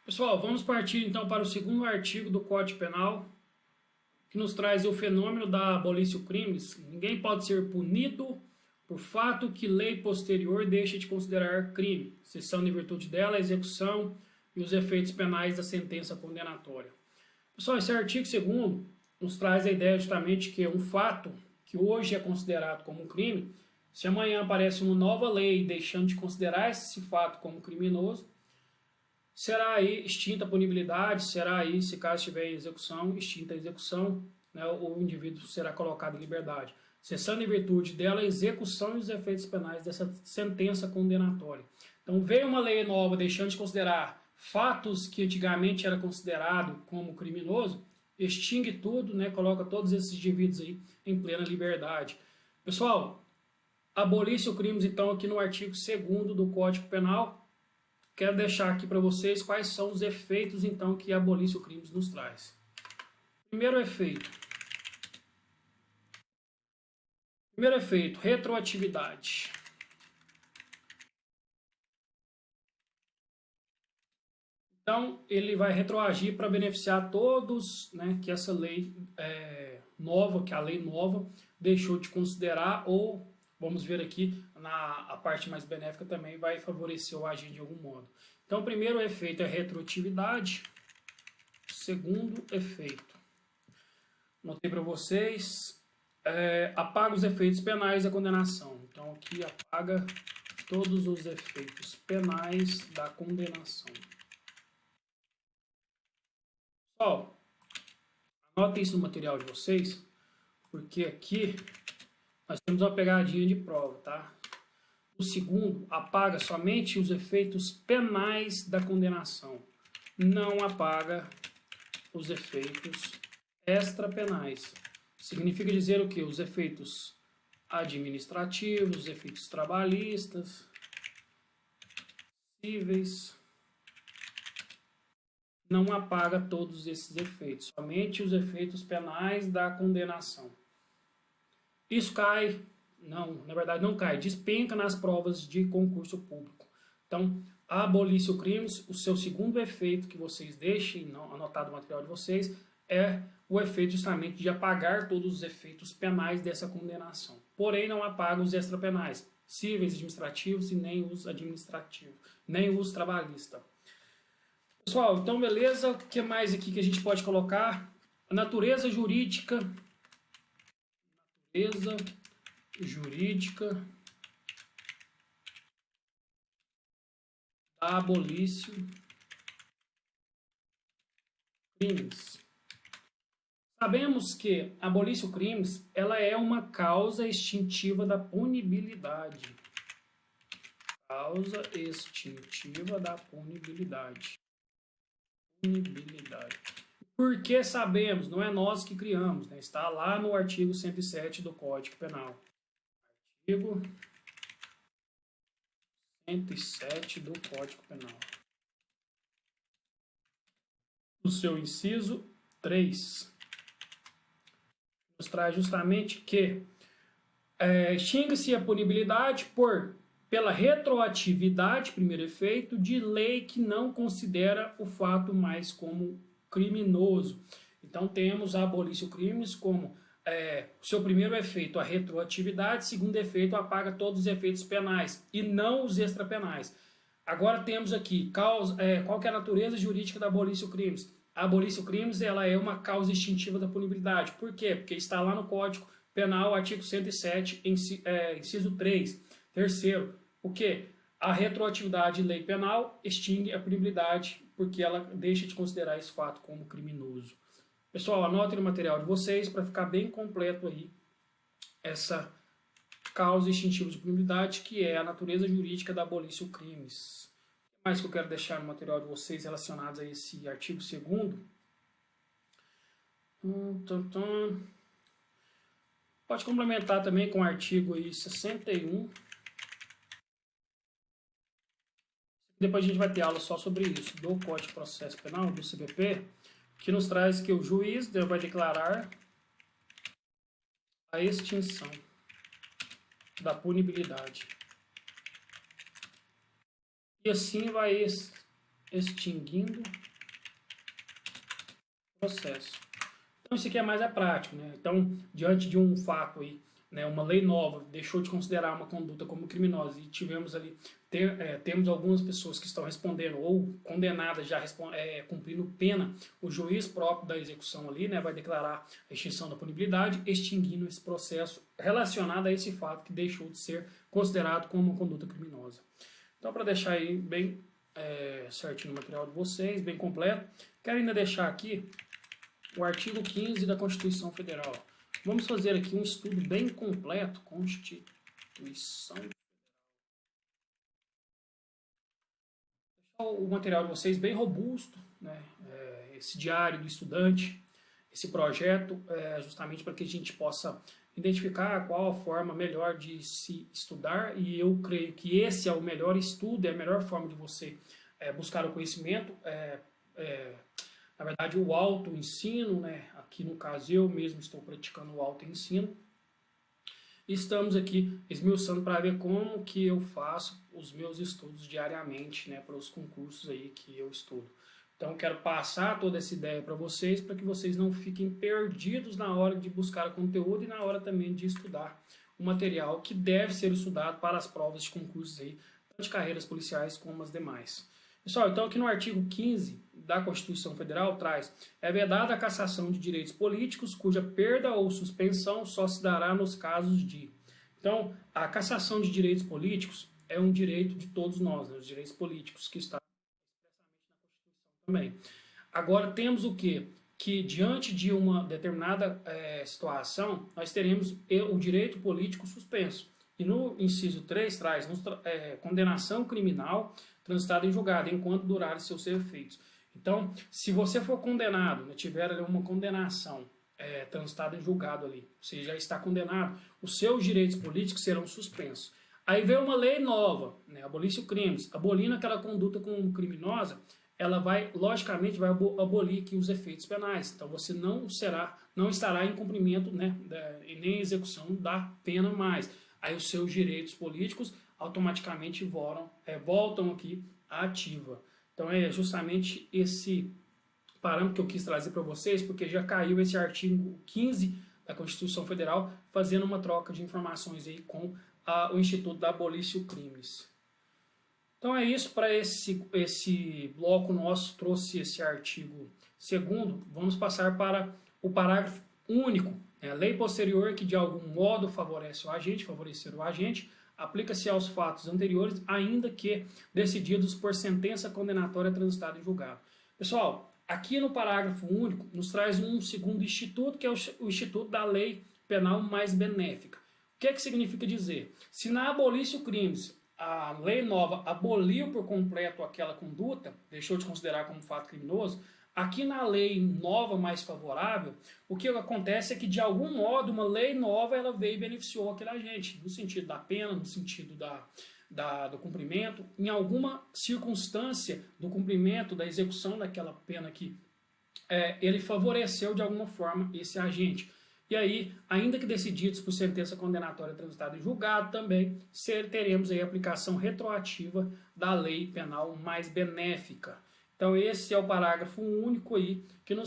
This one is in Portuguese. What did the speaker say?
Pessoal, vamos partir então para o segundo artigo do Código Penal, que nos traz o fenômeno da abolício crimes. Ninguém pode ser punido por fato que lei posterior deixe de considerar crime, seção em virtude dela, a execução e os efeitos penais da sentença condenatória. Pessoal, esse artigo segundo nos traz a ideia justamente que um fato que hoje é considerado como um crime, se amanhã aparece uma nova lei deixando de considerar esse fato como criminoso, será aí extinta a punibilidade, será aí, se caso estiver em execução, extinta a execução, né, o indivíduo será colocado em liberdade, cessando em virtude dela a execução e os efeitos penais dessa sentença condenatória. Então veio uma lei nova deixando de considerar fatos que antigamente era considerado como criminoso, extingue tudo, né, coloca todos esses indivíduos aí em plena liberdade. Pessoal, abolício crimes então aqui no artigo 2º do Código Penal. Quero deixar aqui para vocês quais são os efeitos, então, que a abolício crimes nos traz. Primeiro efeito, retroatividade. Então, ele vai retroagir para beneficiar todos, né, que essa lei nova, que a lei nova deixou de considerar, ou, vamos ver aqui, a parte mais benéfica também vai favorecer o agir de algum modo. Então, o primeiro efeito é retroatividade. Segundo efeito, notei para vocês, apaga os efeitos penais da condenação. Então, aqui apaga todos os efeitos penais da condenação. Pessoal, anotem isso no material de vocês, porque aqui nós temos uma pegadinha de prova, tá? O segundo apaga somente os efeitos penais da condenação, não apaga os efeitos extrapenais. Significa dizer o que? Os efeitos administrativos, os efeitos trabalhistas, cíveis, não apaga todos esses efeitos, somente os efeitos penais da condenação. Isso cai, não, na verdade não cai, despenca nas provas de concurso público. Então, a abolício crimes, o seu segundo efeito que vocês deixem anotado no material de vocês, é o efeito justamente de apagar todos os efeitos penais dessa condenação. Porém, não apaga os extrapenais, cíveis, administrativos e nem os administrativos, nem os trabalhistas. Pessoal, então beleza, o que mais aqui que a gente pode colocar? A natureza jurídica da abolício crimes. Sabemos que a abolício crimes ela é uma causa extintiva da punibilidade. Causa extintiva da punibilidade. Por que sabemos? Não é nós que criamos, né? Está lá no artigo 107 do Código Penal. Artigo 107 do Código Penal. No seu inciso 3, nos traz justamente que extingue-se a punibilidade pela retroatividade, primeiro efeito, de lei que não considera o fato mais como criminoso. Então temos a abolício crimes como seu primeiro efeito, a retroatividade, segundo efeito, apaga todos os efeitos penais e não os extrapenais. Agora temos aqui qual que é a natureza jurídica da abolício crimes. A abolício crimes ela é uma causa extintiva da punibilidade. Por quê? Porque está lá no Código Penal, artigo 107, inciso 3. Terceiro, o que? A retroatividade de lei penal extingue a punibilidade porque ela deixa de considerar esse fato como criminoso. Pessoal, anotem no material de vocês para ficar bem completo aí essa causa extintiva de punibilidade, que é a natureza jurídica da abolício crimes. O que mais que eu quero deixar no material de vocês relacionados a esse artigo 2º? Pode complementar também com o artigo aí 61. Depois a gente vai ter aula só sobre isso, do Código de Processo Penal, do CPP, que nos traz que o juiz vai declarar a extinção da punibilidade. E assim vai extinguindo processo. Então isso aqui é mais prático, né? Então, diante de um fato aí, né, uma lei nova deixou de considerar uma conduta como criminosa e tivemos ali, temos algumas pessoas que estão respondendo ou condenadas já cumprindo pena, o juiz próprio da execução ali, né, vai declarar a extinção da punibilidade, extinguindo esse processo relacionado a esse fato que deixou de ser considerado como uma conduta criminosa. Então, para deixar aí bem certinho no material de vocês, bem completo, quero ainda deixar aqui o artigo 15 da Constituição Federal. Vamos fazer aqui um estudo bem completo. Constituição. O material de vocês bem robusto, né? Esse diário do estudante, esse projeto, justamente para que a gente possa identificar qual a forma melhor de se estudar, e eu creio que esse é o melhor estudo, é a melhor forma de você buscar o conhecimento, na verdade o autoensino, né? Aqui no caso eu mesmo estou praticando o autoensino. Estamos aqui esmiuçando para ver como que eu faço os meus estudos diariamente, né, para os concursos aí que eu estudo. Então quero passar toda essa ideia para que vocês não fiquem perdidos na hora de buscar conteúdo e na hora também de estudar o material que deve ser estudado para as provas de concursos aí, tanto de carreiras policiais como as demais. Pessoal, então aqui no artigo 15 da Constituição Federal traz: é vedada a cassação de direitos políticos cuja perda ou suspensão só se dará nos casos de... Então, a cassação de direitos políticos é um direito de todos nós, né, os direitos políticos que está também. Agora temos o quê? Que diante de uma determinada situação, nós teremos o direito político suspenso. E no inciso 3 traz condenação criminal transitada em julgado, enquanto durarem seus efeitos. Então, se você for condenado, né, tiver ali uma condenação transitada em julgado ali, você já está condenado, os seus direitos políticos serão suspensos. Aí vem uma lei nova, né, abolício crimes, abolindo aquela conduta como criminosa, ela vai, logicamente, vai abolir aqui os efeitos penais. Então você não estará em cumprimento, né, e nem execução da pena mais. Aí os seus direitos políticos automaticamente voltam aqui à ativa. Então é justamente esse parâmetro que eu quis trazer para vocês, porque já caiu esse artigo 15 da Constituição Federal, fazendo uma troca de informações aí com o Instituto da Abolício Crimes. Então é isso, para esse bloco nosso, trouxe esse artigo 2º. Vamos passar para o parágrafo único. Lei posterior que de algum modo favorece o agente, favorecer o agente, aplica-se aos fatos anteriores, ainda que decididos por sentença condenatória transitada em julgado. Pessoal, aqui no parágrafo único, nos traz um segundo instituto, que é o Instituto da Lei Penal Mais Benéfica. O que significa dizer? Se na abolício crimes a lei nova aboliu por completo aquela conduta, deixou de considerar como fato criminoso, aqui na lei nova mais favorável, o que acontece é que, de algum modo, uma lei nova ela veio e beneficiou aquele agente, no sentido da pena, no sentido do cumprimento, em alguma circunstância do cumprimento, da execução daquela pena que ele favoreceu de alguma forma esse agente. E aí, ainda que decididos por sentença condenatória transitada em julgado, também teremos aí a aplicação retroativa da lei penal mais benéfica. Então esse é o parágrafo único aí que nos